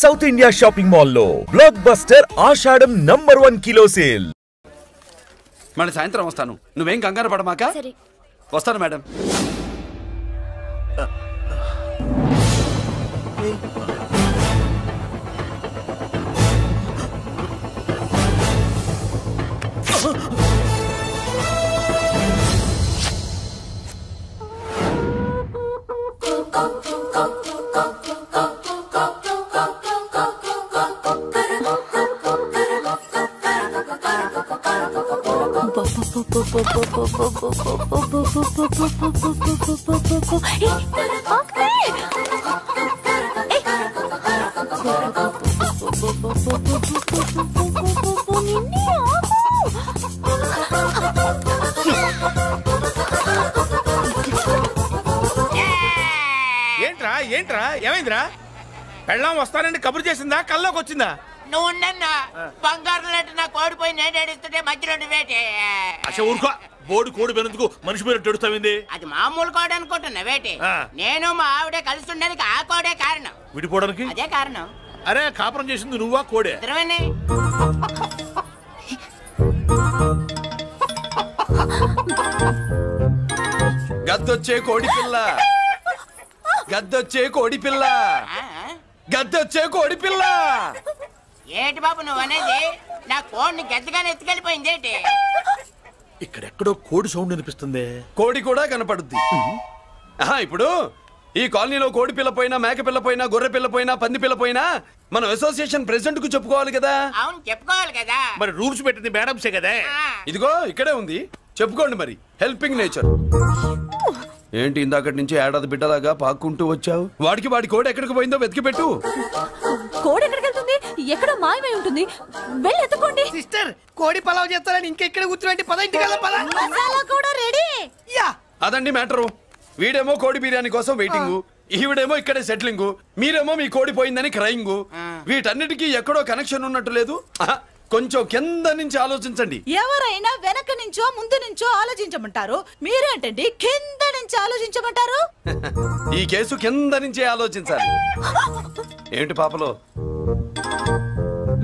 South India shopping mall లో block buster ఆషాఢం number 1 kilo sale. మళ్ళీ సాయంత్రం వస్తాను, నువ్వేం కంగారు పడమాక. వస్తాను మేడం. ఏంట్రా ఏంట్రా ఏమైందిరా? పెళ్ళాం వస్తానండి కబురు చేసిందా, కల్లోకి వచ్చిందా? నువ్వు ఉండన్నా బంగారు లాంటి నా కోడిపోయి నేను ఏడుస్తుంటే మధ్యలో నువ్వేటే. అసలు ఊరుకో, బోడు కోడి పెనందుకు మనిషి మీద తెడుస్తావింది. అది మామూలు కోడి అనుకుంటున్నా వేటి. నేను మా ఆవిడే కలిసి ఉండడానికి ఆ కోడే కారణం. విడిపోవడానికి అదే కారణం. అరే కాపురం చేసింది నువ్వా కోడే? ఇద్దరమేనే. గద్దొచ్చే కోడి పిల్ల, గద్దొచ్చే కోడి పిల్ల, గద్దొచ్చే కోడి పిల్ల. ఏటి బాబు నువ్వు అనేది? నా కోడిని గద్దగానే ఎత్తుకెళ్ళిపోయింది ఏంటి? ఇక్కడెక్కడో కోడి సౌండ్ అనిపిస్తుంది. కోడి కూడా కనపడుద్ది. ఇప్పుడు ఈ కాలనీలో కోడి పిల్ల పోయినా, మేక పిల్ల పోయినా, గొర్రె పిల్ల పోయినా, పంది పిల్ల పోయినా మనం అసోసియేషన్ ప్రెసిడెంట్ కు చెప్పుకోవాలి కదా. అవును చెప్పుకోవాలి కదా. మరి రూల్స్ పెట్టింది మేడమ్సే కదా. ఇదిగో ఇక్కడే ఉంది, చెప్పుకోండి మరి. Helping nature. ఏంటి ఇందాకటి నుంచి ఏడాది బిడ్డలాగా పాక్కుంటూ వచ్చావు? వాడికి వాడి కోడి ఎక్కడికి పోయిందో వెతికి పెట్టు. కోడి ఎక్కడికి వెళ్తుంది? ఎక్కడో మాయమై ఉంటుంది, వెళ్ళి ఎత్తుకోండి. సిస్టర్ కోడి పలావ్ చేస్తారని ఇంకెక్కడ కూర్చుంటే పద ఇంటికి వెళ్దాం. పద. మసాలా కూడా రెడీ. యా అదండి మ్యాటరు. వీడేమో కోడి బిర్యానీ కోసం వెయిటింగ్, ఈవిడేమో ఇక్కడే సెటిలింగ్, మీరేమో మీ కోడి పోయిందని క్రయింగ్. వీటన్నిటికీ ఎక్కడో కనెక్షన్ ఉన్నట్టు లేదు. కొంచెం కింద నుంచి ఆలోచించండి. ఎవరైనా వెనక నుంచో ముందు నుంచో ఆలోచించమంటారు, మీరేంటండి కింద నుంచి ఆలోచించమంటారు? ఈ కేసు కింద నుంచే ఆలోచించాలి. ఏంటి పాపలో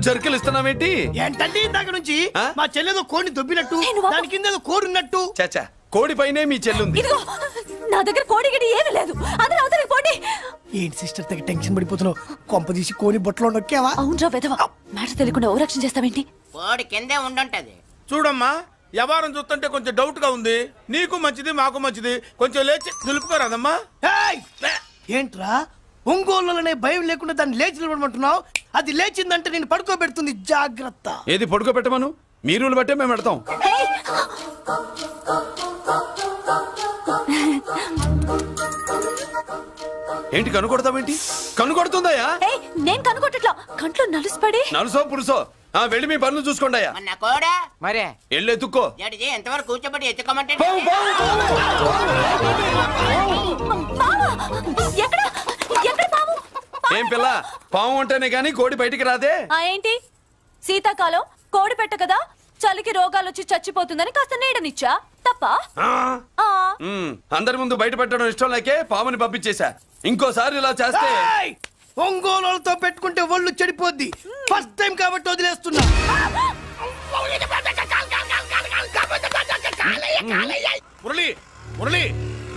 జర్కలు ఇస్తున్నావేంటి? ఏంటంటే ఇందాక నుంచి మా చెల్లెదో కోడిని దొబ్బినట్టు, దాని కింద కోడి ఉన్నట్టు. చాచా, కోడి పైనే మీ చెల్లుంది. నా దగ్గర కోడి గిడి ఏమీ లేదు. అందరూ అవతలికి పోండి. ఏంటి సిస్టర్ దగ్గర టెన్షన్ పడిపోతున్నావు? కొంప తీసి కోని బొట్టలో నొక్కావా? అవునరా వెధవా, మ్యాటర్ తెలియకుండా ఓ రక్షణ చేస్తావేంటి? కోడి కిందే ఉండుంటది. చూడమ్మా, వ్యవహారం చూస్తుంటే కొంచెం డౌట్ గా ఉంది. నీకు మంచిది మాకు మంచిది, కొంచెం లేచి నిలుపుకోరాదమ్మా. ఏంట్రా ఒంగోలులోనే భయం లేకుండా దాన్ని లేచి నిలబడమంటున్నావు? అది లేచిందంటే నేను పడుకోబెడుతుంది, జాగ్రత్త. ఏది పడుకోబెట్టమను? మీరు బట్టే మేము పెడతాం. ఏంటి కనుకొడతావేంటి? కనుకొడుతుందయ్యా? నేను కనుకొట్టట్లా, కంట్లో నలుసుపడి. నలుసో పురుసో వెళ్ళి మీ పనులు చూసుకోండి అయ్యా. కోడా మరే వెళ్ళి ఎత్తుక్కో. ఎంతవరకు కూర్చోబెట్టి ఎత్తుకోమంటే ఏం పిల్ల, పాము అంటేనే గాని కోడి బయటికి రాదే. ఏంటి శీతాకాలం కోడి పెట్ట కదా, చలికి రోగాలు వచ్చి చచ్చిపోతుందని కాస్త నీడనిచ్చా, తప్ప? అందరి ముందు బయట పెట్టడం ఇష్టం లేకే పాముని పంపించేశా. ఇంకోసారి ఇలా చేస్తే ఒంగోలుతో పెట్టుకుంటే ఒళ్ళు చెడిపోద్ది. ఫస్ట్ టైం కాబట్టి వదిలేస్తున్నా. మురళి మురళి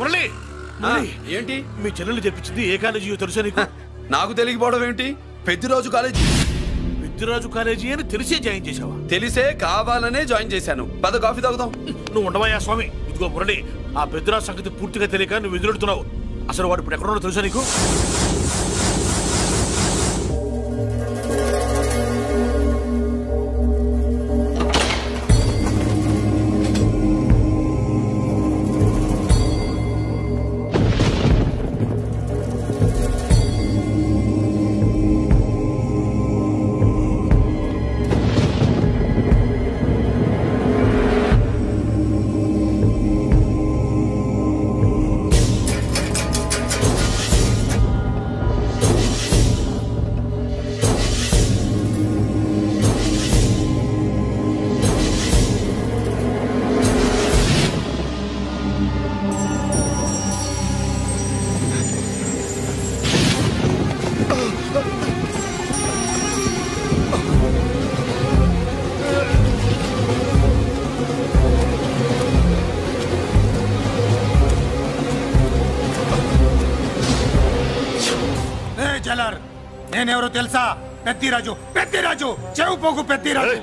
మురళి ఏంటి మీ చెల్లెలు చెప్పించింది ఏ కాలేజీ తెలుసా నీకు? నాకు తెలియకపోవడం ఏంటి? పెద్దిరాజు కాలేజీ. పెద్దిరాజు కాలేజీ అని తెలిసే జాయిన్ చేసావా? తెలిసే కావాలనే జాయిన్ చేశాను. పద కాఫీ తాగుదాం. నువ్వు ఉండవయ్యా స్వామి. ఇదిగో మురళి, ఆ పెద్దిరాజు సంగతి పూర్తిగా తెలియక నువ్వు ఎదురెడుతున్నావు. అసలు వాడు ఇప్పుడు ఎక్కడున్నాడో తెలుసా నీకు? నేనెవరో తెలుసా? పెద్దిరాజు, పెద్దిరాజు, చెవు పోగు పెద్దిరాజు.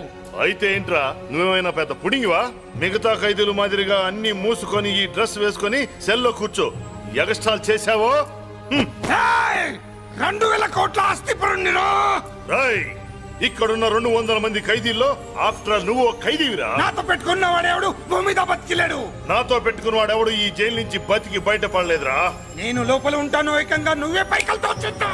అయితే ఏంట్రా, నువ్వేమైనా పెద్ద పుడింగివా? మిగతా ఖైదీలు మాదిరిగా అన్ని మూసుకొని ఈ డ్రెస్ వేసుకొని సెల్లో కూర్చో. ఎగస్ట్రాల్ చేశావో 2000 కోట్ల ఆస్తి పరుణ్ణిరా. ఇక్కడున్న 200 మంది ఖైదీల్లో ఆఫ్టర్ నువ్వు ఖైదీవిరా. నాతో పెట్టుకున్నవాడెవడు భూమి మీద బతికిలేడు. నాతో పెట్టుకున్నవాడెవడు ఈ జైలు నుంచి బతికి బయటపడలేదురా. నేను లోపల ఉంటాను, ఏకంగా నువ్వే పైకలతో చూద్దా.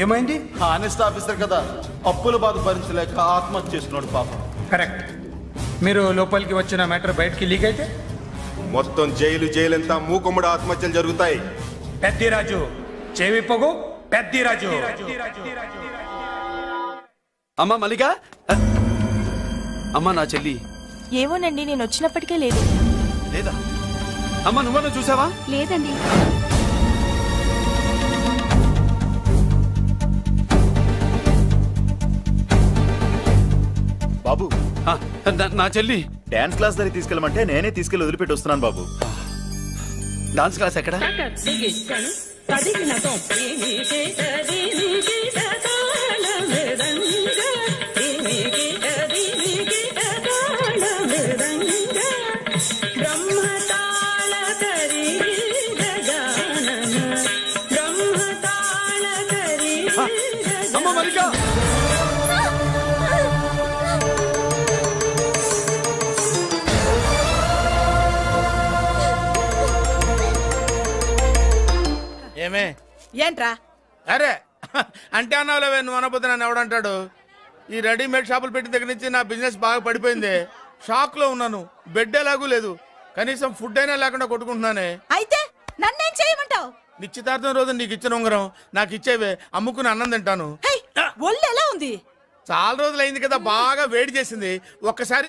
ఏమైంది? హానెస్ట్ ఆఫీసర్ కదా, అప్పుల బాధ భరించలేక ఆత్మహత్య చేస్తున్నాడు పాపం. కరెక్ట్. మీరు లోపలికి వచ్చిన మ్యాటర్ బయటికి లీక్ అయితే మొత్తం జైలంతా మూకుమ్మడి ఆత్మహత్యలు జరుగుతాయి. పెద్దిరాజు, చెవి పొగు పెద్దిరాజు. అమ్మా మల్లిక, అమ్మా నా చెల్లి. ఏమోనండి, నేను వచ్చినప్పటికే లేదు. లేదా అమ్మా, నువ్వన్నా చూసావా? లేదండి. బాబు, నా చెల్లి డాన్స్ క్లాస్ దగ్గర తీసుకెళ్ళమంటే నేనే తీసుకెళ్ళి వదిలిపెట్టి వస్తున్నాను బాబు. డాన్స్ క్లాస్ ఎక్కడ? అమ్మ మల్లిక, ఏమే ఏంట్రా? అరే అంటే అన్నావులేవే, నువ్వు అనబోతే నన్ను ఎవడంటాడు? ఈ రెడీమేడ్ షాపులు పెట్టిన దగ్గర నుంచి నా బిజినెస్ బాగా పడిపోయింది. షాక్ లో ఉన్నాను, బెడ్ ఎలాగూ లేదు, కనీసం ఫుడ్ అయినా లేకుండా కొట్టుకుంటున్నానే. అయితే నన్నేం చేయమంటావు? నిశ్చితార్థం రోజు నీకు ఇచ్చిన ఉంగరం నాకు ఇచ్చేవే, అమ్ముకుని అన్నం తింటాను. ఒళ్ళు ఎలా ఉంది? చాలా రోజులు అయింది కదా, బాగా వేడి చేసింది. ఒక్కసారి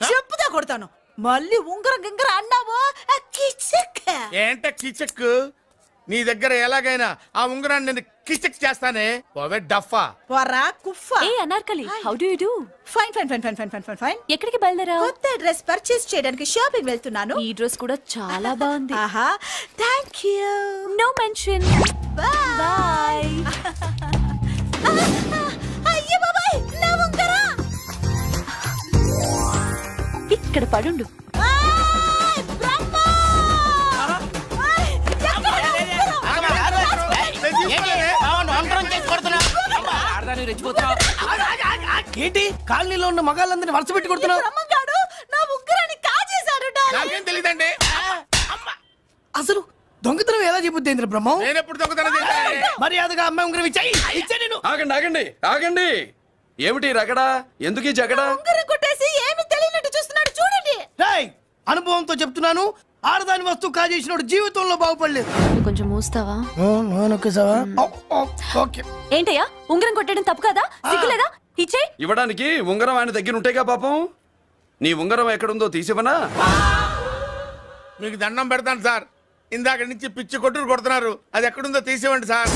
చెప్పుదా కొడతాను. మళ్ళీ ఉంగరం గింగర అన్నావో ఏంట కిచక్? నీ దగ్గర ఎలాగైనా ఆ ఉంగరాన్ని నేను కిచక్ చేస్తానే. పోవే డఫా. పోరా కుఫా. ఏ Anarkali, how do you do? Fine fine fine fine fine fine fine fine. ఎక్కడికి బయలుదేరావు? కొత్త డ్రెస్ పర్చేస్ చేయడానికి షాపింగ్ వెళ్తున్నాను. ఈ డ్రెస్ కూడా చాలా బాగుంది. ఆహా, థాంక్యూ. No mention. బై. అయ్యో బాబాయ్, నా ఉంగరం ఇక్కడ పడుండు. ఏంటి కాలనీలో ఉన్న మగాళ్ళందరినీ వరుస పెట్టి కొడుతున్నావు? నా ఉంగరాన్ని కాజేశాడు. నాకేం తెలియదండి. అసలు దొంగతనం ఎలా చెబుద్ది బ్రహ్మం? నేను ఎప్పుడు దొంగతనం చేశాను? మర్యాదగా అమ్మాయి ఉంగరం ఇచ్చాయి. ఆగండి ఆగండి ఆగండి. ఏమిటి రగడా? ఎందుకు ఈ జగడా? ఉంగరం కొట్టేసి ఏమీ తెలియనట్టు చూస్తున్నాడు, చూడండి. అనుభవంతో చెప్తున్నాను, ఆడదాని వస్తువు కాజేసినోడు జీవితంలో బాగుపడలేదు. కొంచెం మూస్తావా? ఏంటయ్యా, ఉంగరం కొట్టడం తప్పు కదా? సిగ్గులేదా? ఇచ్చే. ఇవ్వడానికి ఉంగరం ఆయన దగ్గర ఉంటేగా పాపం. నీ ఉంగరం ఎక్కడుందో తీసివనా? మీకు దండం పెడతాను సార్, ఇందాక నుంచి పిచ్చి కొట్టుడు కొడుతున్నారు, అది ఎక్కడుందో తీసివ్వండి సార్.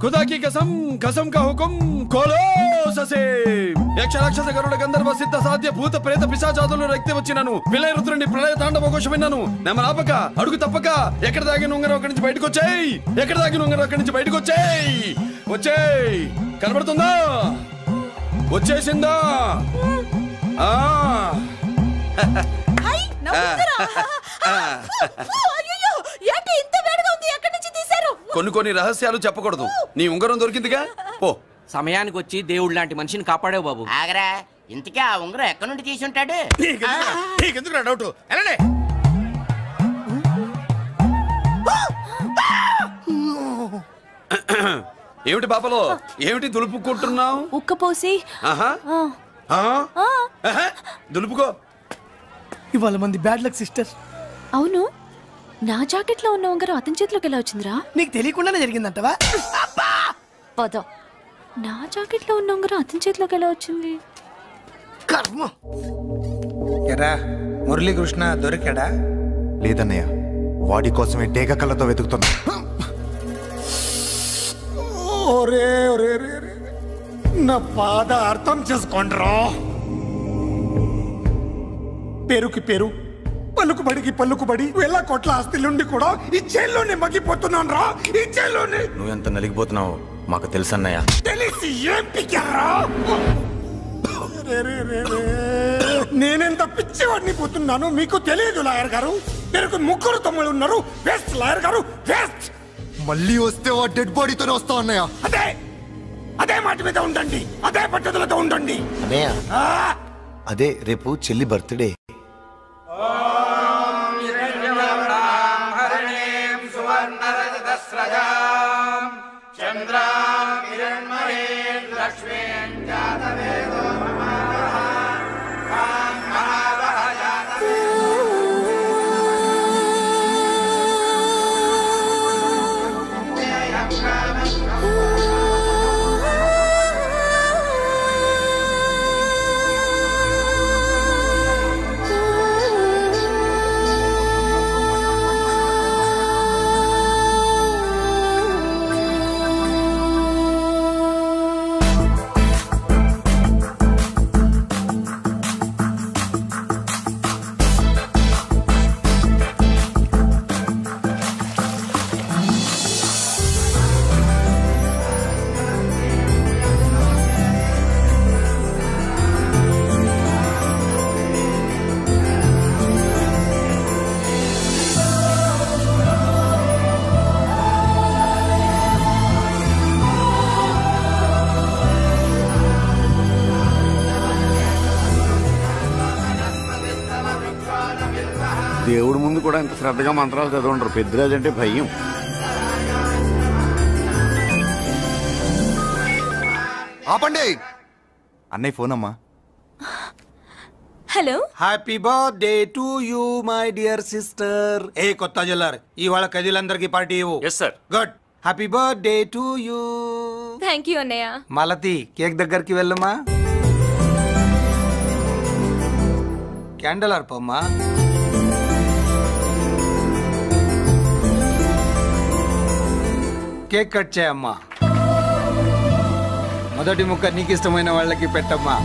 खुदा की कसम, कसम का हुकुम, खोलो ससे. యక్ష రాక్షస గరుడ గంధర్వ సిద్ధ సాధ్య భూత ప్రేత పిశాచాదులు రక్తి వచ్చినాను. విలయ రుద్రుని ప్రళయ తాండవ ఘోష విన్నాను. నెమలాపక అడుగు తప్పక ఎక్కడ దాగిన ఉంగరం అక్కడి నుంచి బయటకు వచ్చేయ్. ఎక్కడ దాగిన ఉంగరం అక్కడి నుంచి బయటకు వచ్చేయ్. వచ్చేయ్. కనబడుతుందా? వచ్చేసిందా? కొన్ని రహస్యాలు చెప్పకూడదు. నీ ఉంగరం దొరికిందిగా, పో. సమయానికి వచ్చి దేవుడు లాంటి మనిషిని కాపాడావు బాబు. ఆగరా, ఇంతకీ ఆ ఉంగరం ఎక్కడి నుండి తీసి ఉంటాడు? నీకెందుకు డౌట్? ఏమిటి పాపలో ఏమిటి దులుపుకుంటున్నావు? ఉక్కపోసి దులుపుకో. ఇవాళ మంది బ్యాడ్ లక్ సిస్టర్. అవును, నా జాకెట్ లో ఉన్న ఉంగరం అతని చేతిలోకి ఎలా వచ్చిందిరా? నీకు తెలియకుండానే జరిగిందంటవా? పద. నా జాకెట్ లో ఉన్న ఉంగరం అతని చేతిలోకి ఎలా వచ్చింది? కర్మ. ఎరా మురళీకృష్ణ దొరికాడా? లేదన్నయ్య, వాడి కోసమే డేగ కళ్ళతో వెతుకుతున్నా. నా బాధ అర్థం చేసుకోండిరా. పేరుకి పేరు, పలుకుబడికి పలుకుబడి వేల కోట్ల ఆస్తిలుండి కూడా ఈ జైల్లోనే మగ్గిపోతున్నాను రా. ఈ జైల్లోనే. నువ్వెంత నలిగిపోతున్నావు మాకు తెలుసన్నయ్య. తెలిసి ఏం పిక్కారా? నేనెంత పిచ్చివాడిని పోతున్నాను మీకు తెలియదు లాయర్ గారు. పేరుకు 3 తమ్ముళ్ళు ఉన్నారు. వేస్ట్ లాయర్ గారు, వేస్ట్. మళ్ళీ వస్తే ఆ డెడ్ బాడీతోనే వస్తావు అన్నయ్య. అదే మాట మీద ఉండండి, అదే పట్టుదలతో ఉండండి అన్నయ్య. అదే రేపు చెల్లి బర్త్డే. దేవుడి ముందు కూడా ఇంత శ్రద్ధగా మంత్రాలు చదవంటారు. పెద్దరాజు అంటే భయం. ఆపండి. అన్నయ్య ఫోన్ అమ్మా. Hello. Happy birthday to you my dear sister. ఏ కొత్త జిల్లార్ ఇవాళ కదిలందరికీ పార్టీ ఇవ్వు. Yes sir. Good. Happy birthday to you. Thank you అన్నయ్య. మలతి కేక్ దగ్గరికి వెళ్ళమ్మా. క్యాండల్ ఆర్పమ్మా. కేక్ కట్ చేయమ్మా. మొదటి ముక్క నీకు ఇష్టమైన వాళ్ళకి పెట్టమ్మా.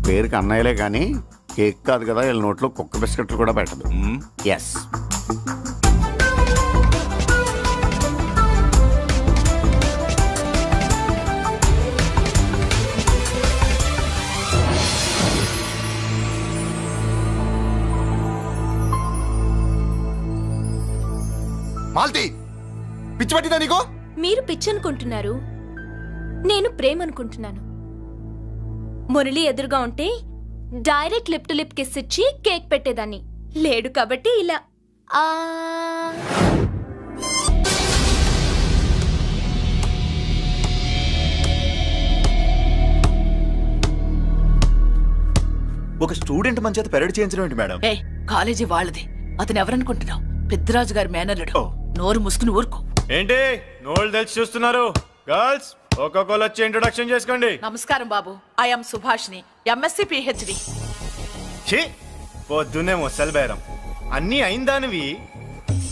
పేరుకి అన్నయ్యలే కానీ కేక్ కాదు కదా, వీళ్ళ నోట్లో కుక్క బిస్కెట్లు కూడా పెట్టదు. ఎస్. మాల్తి, పిచ్చి పట్టిందా నీకు? మీరు పిచ్చి అనుకుంటున్నారు, నేను ప్రేమ అనుకుంటున్నాను. మురళి ఎదురుగా ఉంటే direct lip to lip kiss ఇచ్చి కేక్ పెట్టేదాన్ని. లేడు కాబట్టి ఇలా. ఒక స్టూడెంట్ మన చేత పెరడ్ చేయించడం ఏంటి మేడం? ఏ కాలేజీ వాళ్ళది, అతను ఎవరనుకుంటున్నావు? పెద్దరాజు గారి మేనల్లుడు. నోరు ముసుకుని ఊరుకో. ఏంటి నోళ్ళు తెలిసి చూస్తున్నారు? గర్ల్స్ ఒక్కొక్కరు వచ్చి ఇంట్రొడక్షన్ చేసుకోండి. నమస్కారం బాబు, ఐఎమ్ సుభాష్ని, ఎంఎస్సి పిహెచ్డి. పొద్దున్నే ముసలి బేరం అన్నీ అయిందానివి,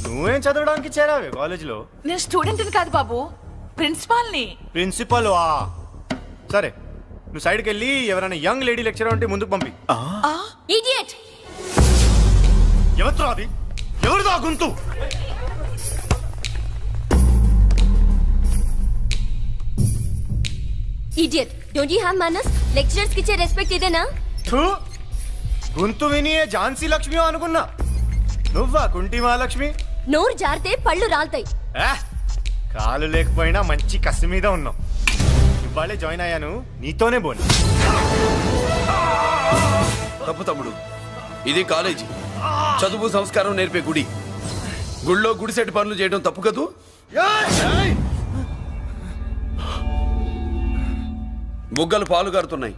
నువ్వేం చదవడానికి చేరావే కాలేజీలో? నేను స్టూడెంట్ని కాదు బాబు, ప్రిన్సిపాల్ని. ప్రిన్సిపల్ వా? సరే, నువ్వు సైడ్కి వెళ్ళి ఎవరైనా యంగ్ లేడీ లెక్చరర్ ఉంటే ముందుకు పంపి. ఇడియట్! ఎవరితో అది? ఎవరిదో గొంతు? Idiot! Don't you have manners? Lecturers కి ఇచ్చే రెస్పెక్ట్ ఇదేనా? గొంతు విని ఝాన్సీ లక్ష్మి అనుకున్నా, నువ్వా కుంటి మహాలక్ష్మి? నోరు జారితే పళ్ళు రాల్తాయి. కాలు లేకపోయినా మంచి కసి మీద ఉన్నాం. ఇవాళే జాయిన్ అయ్యాను, నీతోనే బోని. తప్పు తమ్ముడు, ఇది కాలేజీ, చదువు సంస్కారం నేర్పే గుడి. గుళ్ళో గుడిసెట్టి పనులు చేయడం తప్పు కదూ? బుగ్గలు పాలు కారుతున్నాయి,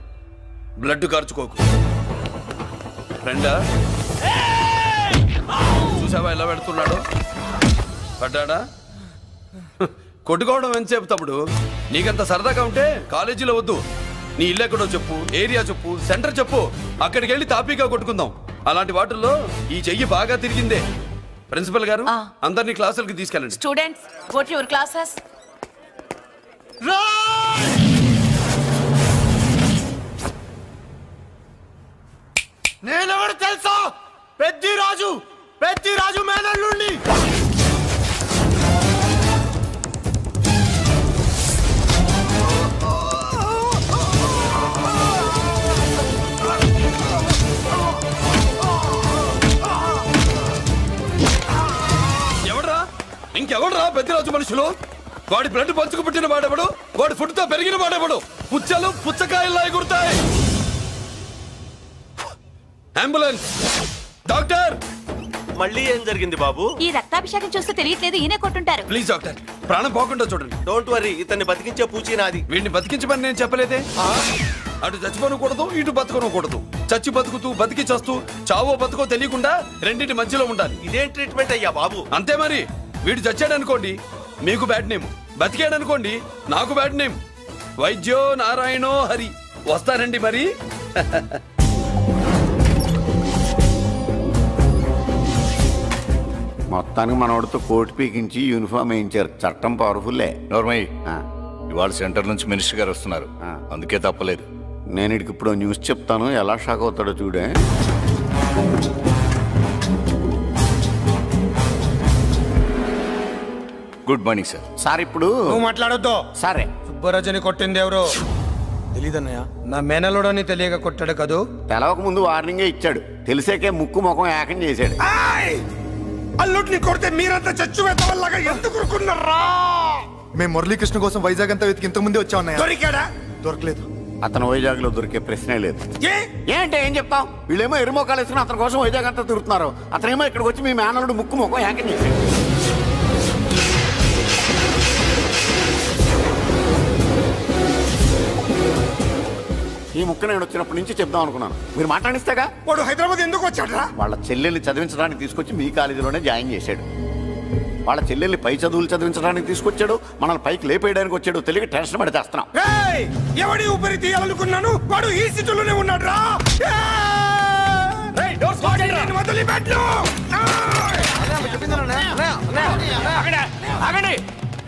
బ్లడ్ కార్చుకోకు. ఫ్రెండా, చూసావా ఎలా పెడుతున్నాడు? పడ్డాడా? కొట్టుకోవడం ఎంతసేపు తమ్ముడు? నీకంత సరదాగా ఉంటే కాలేజీలో వద్దు. నీ ఇల్లు ఎక్కడో చెప్పు, ఏరియా చెప్పు, సెంటర్ చెప్పు, అక్కడికి వెళ్ళి తాపీగా కొట్టుకుందాం. అలాంటి వాటిల్లో ఈ చెయ్యి బాగా తిరిగిందే. ప్రిన్సిపల్ గారు, అందరినీ క్లాసులకి తీసుకెళ్ళండి. Students, go to your classes. నేనెవరు తెలుసా? పెద్దిరాజు, పెద్దిరాజు మేనల్లుండి. ఎవడ్రా? ఇంకెవడ్రా పెద్దిరాజు మనుషులు? వాడి బ్లడ్ పంచుకు పుట్టిన వాడెవడు? వాడి ఫుడ్ తో పెరిగిన వాడెవడు? పుచ్చలు పుచ్చకాయల్లా ఎగురుతాయి. Ambulance, doctor. మళ్ళీ ఏం జరిగింది బాబు? ఈ రక్తాభిషేకం చూస్తే తెలియట్లేదు, ఈయనే కొట్టుంటారు. ప్లీజ్ డాక్టర్, ప్రాణం పోకుండా చూడండి. డోంట్ వరీ, ఇతన్ని బతికించే పూచి నాది. వీడిని బతికించమని నేను చెప్పలేదే. అటు చచ్చిపోనకూడదు, ఇటు బతకనకూడదు. చచ్చి బతుకుతూ, బతికి చస్తూ, చావో బతుకో తెలియకుండా రెండింటి మధ్యలో ఉండాలి. ఇదేం ట్రీట్మెంట్ అయ్యా బాబు? అంతే మరి. వీడు చచ్చాడనుకోండి మీకు బ్యాడ్ నేమ్, బతికాడనుకోండి నాకు బ్యాడ్ నేమ్. వైద్యో నారాయణో హరి. వస్తానండి మరి. మొత్తానికి మనోడితో కోట్ పీకించి యూనిఫామ్ వేయించారు. చట్టం పవర్ఫుల్లే. నోర్మయ్య, ఇవాళ సెంటర్ నుంచి మినిస్టర్ గారు వస్తున్నారు, అందుకే తప్పలేదు. నేను ఇడికి ఇప్పుడు న్యూస్ చెప్తాను, ఎలా షాక్ అవుతాడో చూడే. Good morning sir. సార్ ఇప్పుడు నువ్వు మాట్లాడొద్దు. సరే. సుబ్బరాజుని కొట్టింది ఎవరు? తెలీదన్నయ్య, నా మేనలోడని తెలియక కొట్టాడు కదూ. తెలవక ముందు వార్నింగే ఇచ్చాడు, తెలిసాకే ముక్కు ముఖం ఏకం చేశాడు. అల్లుడిని కొడితే మీరంతా చచ్చువేతవల్లాగా ఎందుకు ఊరుకున్నారా? మేము మురళీకృష్ణ కోసం వైజాగ్ అంతా వెతికి ఇంతకు ముందే వచ్చా ఉన్నాయా? దొరికాడా? దొరకలేదు. అతను వైజాగ్ లో దొరికే ప్రశ్నే లేదు. ఏంటే ఏం చెప్తాం? వీళ్ళేమో ఎరుమోకాలు వేసుకుని అతని కోసం వైజాగ్ అంతా తిరుగుతున్నారు. అతనేమో ఇక్కడికి వచ్చి మీ మేనల్లుడు ముక్కు ముఖం ఏకం చేశాడు. ఈ ముక్క నేను వచ్చినప్పటి నుంచి చెప్దాం అనుకున్నాను, మీరు మాట్లాడిస్తేగా. వాడు హైదరాబాద్ ఎందుకు వచ్చాడరా? వాళ్ళ చెల్లెల్ని చదివించడానికి తీసుకొచ్చి మీ కాలేజీలోనే జాయిన్ చేశాడు. వాళ్ళ చెల్లెల్ని పై చదువులు చదివించడానికి తీసుకొచ్చాడు, మనల్ని పైకి లేపేయడానికి వచ్చాడు. తెలియక టెన్షన్ పడి చేస్తున్నాం. ఎవడి ఊపిరి తీయాలనుకున్నాను, వాడు ఈ సిటీలోనే ఉన్నాడు రా.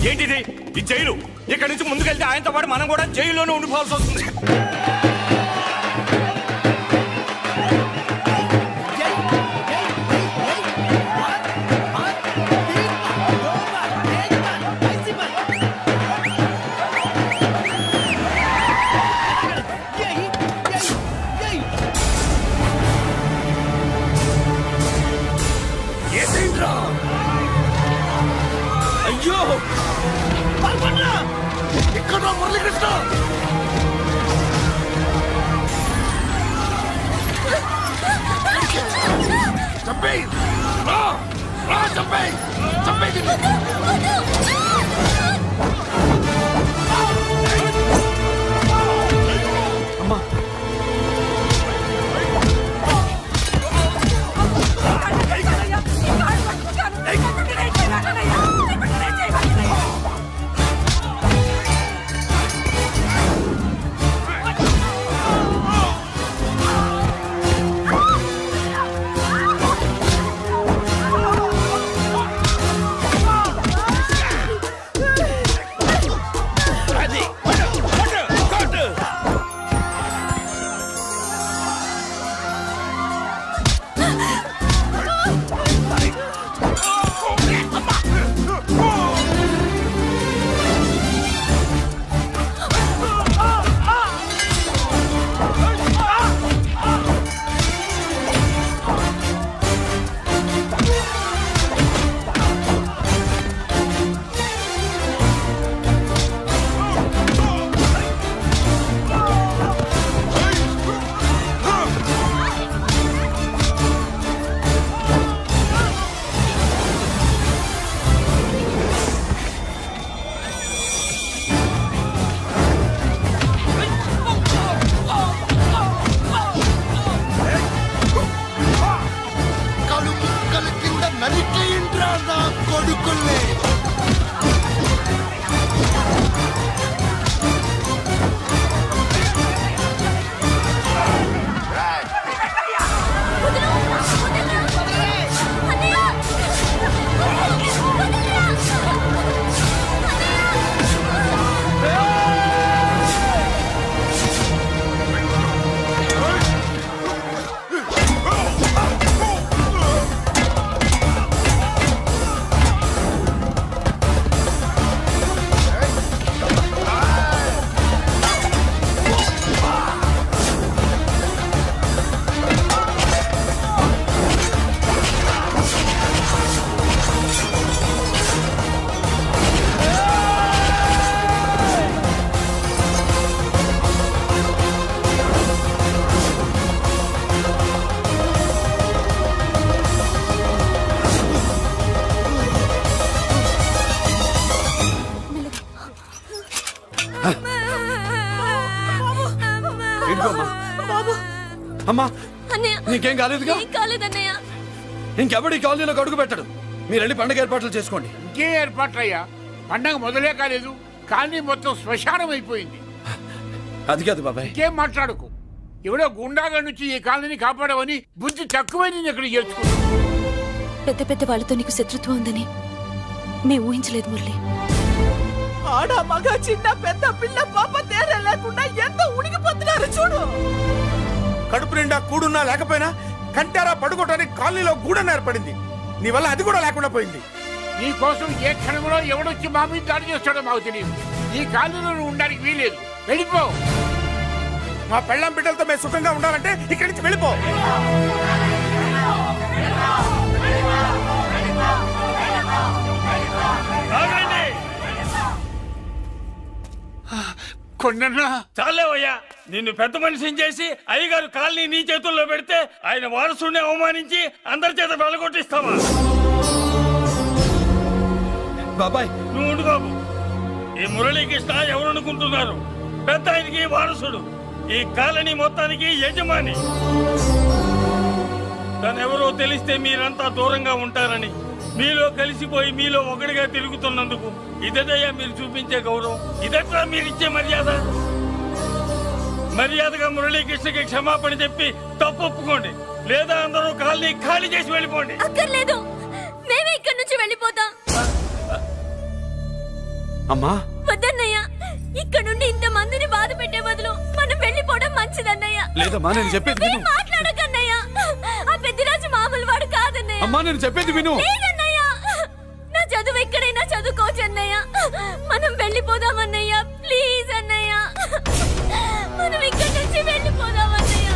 ఏంటిది? ఈ జైలు. ఇక్కడి నుంచి ముందుకెళ్తే ఆయనతో పాటు మనం కూడా జైల్లోనే ఉండిపోవాల్సి వస్తుంది. అయ్యో, ఇక్కడ మురళీకృష్ణ. చంపేయ్, చంపేయ్, చంపేయ్. అమ్మా, వచ్చేయంట్రా నా కొడుకుల్ని. అమ్మా నీకేం కాలేదుగా? కాలేదన్నయ్య. ఇంకెవడి కాలనీలో అడుగు పెట్టడు. మీరు వెళ్ళి పండగ ఏర్పాట్లు చేసుకోండి. ఇంకే ఏర్పాట్లయ్యా? పండగ మొదలే కాలేదు, కానీ మొత్తం శ్మశానం అయిపోయింది. అది కాదు బాబాయ్. ఇంకేం మాట్లాడుకు. ఎవడో గుండాగా నుంచి ఈ కాలనీని కాపాడవని బుద్ధి తక్కువై నేను ఇక్కడ చేర్చుకున్నా. పెద్ద పెద్ద వాళ్ళతో నీకు శత్రుత్వం ఉందని మేము ఊహించలేదు మురళి. ఆడ మగ చిన్న పెద్ద పిల్ల పాప తేడా లేకుండా ఎంత ఉనికిపోతున్నారు చూడు. కడుపు నిండా కూడున్నా లేకపోయినా కంటారా పడుకోవటానికి కాలనీలో గూడన ఏర్పడింది. నీ వల్ల అది కూడా లేకుండా పోయింది. నీ కోసం ఏ క్షణంలో ఎవడొచ్చి మా మీద దాడి చేస్తాడో మాకు తెలియదు. ఈ కాలనీలో నువ్వు ఉండడానికి వీలేదు. వెళ్ళిపో. మా పెళ్ళం బిడ్డలతో మేము సుఖంగా ఉండాలంటే ఇక్కడి నుంచి వెళ్ళిపో. చాలేవయ్యా, నిన్ను పెద్ద మనిషిని చేసి అయ్యగారు కాలనీ నీ చేతుల్లో పెడితే ఆయన వారసుని అవమానించి అందరి చేత వెళ్ళగొట్టిస్తావా? బాబాయ్ నువ్వు ఉండు బాబు. ఈ మురళీకృష్ణ ఎవరు అనుకుంటున్నారు? పెద్ద ఆయనకి వారసుడు, ఈ కాలనీ మొత్తానికి యజమాని. తనెవరో తెలిస్తే మీరంతా దూరంగా ఉంటారని మీలో కలిసిపోయి మీలో ఒకటిగా తిరుగుతున్నందుకు ఇదయ్యా మీరు చూపించే గౌరవం. ఇదట్లా మీరిచ్చే మర్యాద. మర్యాదగా మురళీకృష్ణకి క్షమాపణ చెప్పి తప్పు ఒప్పుకోండి, లేదా అందరూ కాలనీ ఖాళీ చేసి వెళ్ళిపోండి. అక్కర్లేదు, మేమే ఇక్కడి నుంచి వెళ్ళిపోతాం. అమ్మా వద్దన్నయ్య, ఇక్కడ నుండి ఇంత మందిని బాధ పెట్టే బదులు మనం వెళ్ళిపోవడం మంచిదన్నయ్య. లేదమ్మా, నేను చెప్పేది విను. మాట్లాడకన్నయ్య, ఆ పెద్దిరాజు మామూలు వాడు కాదన్నయ్య. అమ్మా నేను చెప్పేది విను. లేదన్నయ్య, నా చదువు ఎక్కడైనా చదువుకోవచ్చు అన్నయ్య. మనం వెళ్ళిపోదామన్నయ్య, ప్లీజ్ అన్నయ్య. మనం ఇక్కడి నుంచి వెళ్ళిపోదామన్నయ్య.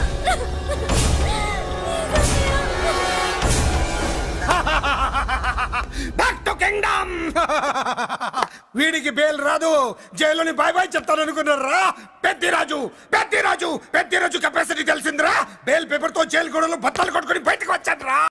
Back to kingdom. వీడికి బేల్ రాదు, జైల్లోని బాయ్ బాయ్ చెప్తాను అనుకున్నారా? పెద్దిరాజు కెపాసిటీ తెలిసిందిరా. బేల్ పేపర్ తో జైలు గోడలు బత్తాలు కొట్టుకుని